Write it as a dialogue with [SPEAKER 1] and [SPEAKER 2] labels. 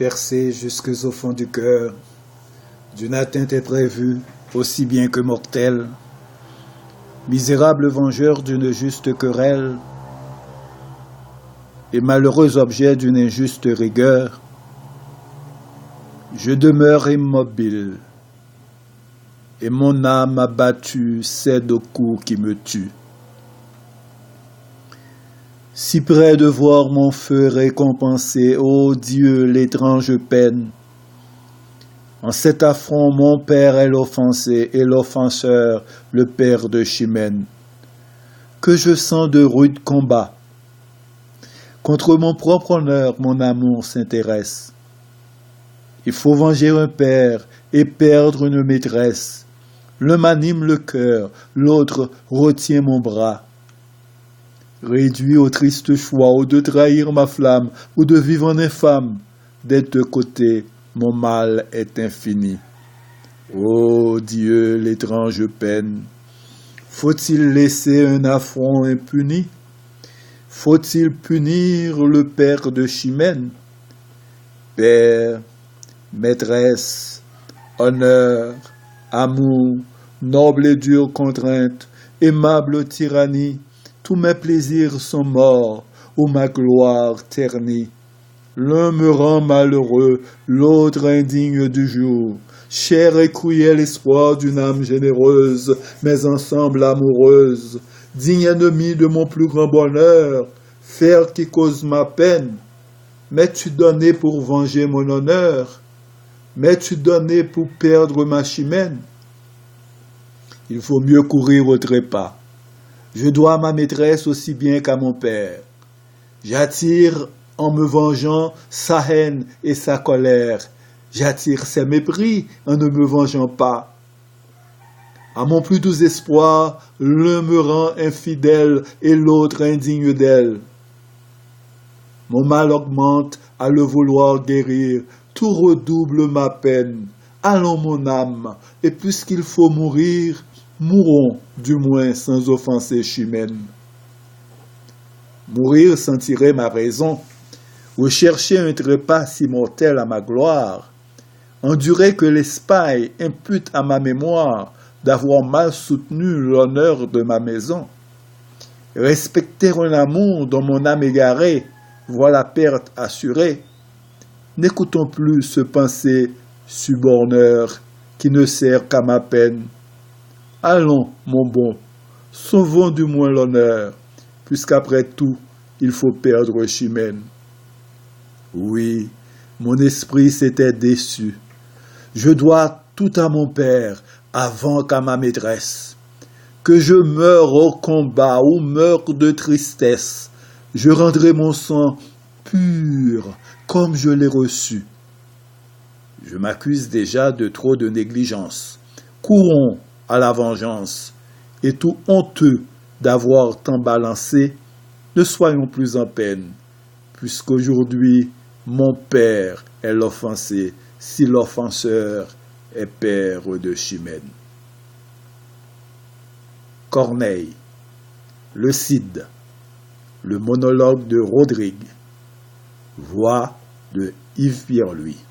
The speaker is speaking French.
[SPEAKER 1] percé jusqu'au fond du cœur, d'une atteinte imprévue, aussi bien que mortelle, misérable vengeur d'une juste querelle, et malheureux objet d'une injuste rigueur, je demeure immobile, et mon âme abattue cède au coup qui me tue. Si près de voir mon feu récompensé, ô Dieu, l'étrange peine, en cet affront mon père est l'offensé, et l'offenseur le père de Chimène, que je sens de rudes combats. Contre mon propre honneur, mon amour s'intéresse. Il faut venger un père et perdre une maîtresse. L'un m'anime le cœur, l'autre retient mon bras. Réduit au triste choix, ou de trahir ma flamme, ou de vivre en infâme, des deux côtés, mon mal est infini. Ô Dieu, l'étrange peine, faut-il laisser un affront impuni? Faut-il punir le père de Chimène? Père, maîtresse, honneur, amour, noble et dure contrainte, aimable tyrannie, tous mes plaisirs sont morts, ou ma gloire ternie. L'un me rend malheureux, l'autre indigne du jour. Cher et cruel espoir d'une âme généreuse, mais ensemble amoureuse. Digne ennemi de mon plus grand bonheur, faire qui cause ma peine. M'es-tu donné pour venger mon honneur? M'es-tu donné pour perdre ma Chimène? Il faut mieux courir au trépas. Je dois à ma maîtresse aussi bien qu'à mon père. J'attire en me vengeant sa haine et sa colère. J'attire ses mépris en ne me vengeant pas. À mon plus doux espoir, l'un me rend infidèle et l'autre indigne d'elle. Mon mal augmente à le vouloir guérir, tout redouble ma peine. Allons mon âme, et puisqu'il faut mourir, mourons du moins sans offenser Chimène. Mourir sans tirer ma raison, rechercher un trépas si mortel à ma gloire, endurer que l'Espagne impute à ma mémoire d'avoir mal soutenu l'honneur de ma maison, respecter un amour dont mon âme égarée voit la perte assurée. N'écoutons plus ce pensée suborneur qui ne sert qu'à ma peine. Allons, mon bon, sauvons du moins l'honneur, puisqu'après tout, il faut perdre Chimène. Oui, mon esprit s'était déçu. Je dois tout à mon père avant qu'à ma maîtresse. Que je meure au combat ou meure de tristesse, je rendrai mon sang pur comme je l'ai reçu. Je m'accuse déjà de trop de négligence. Courons à la vengeance, et tout honteux d'avoir tant balancé, ne soyons plus en peine, puisqu'aujourd'hui mon père est l'offensé, si l'offenseur est père de Chimène. Corneille, le Cid, le monologue de Rodrigue, voix de Yves Pierre-Louis.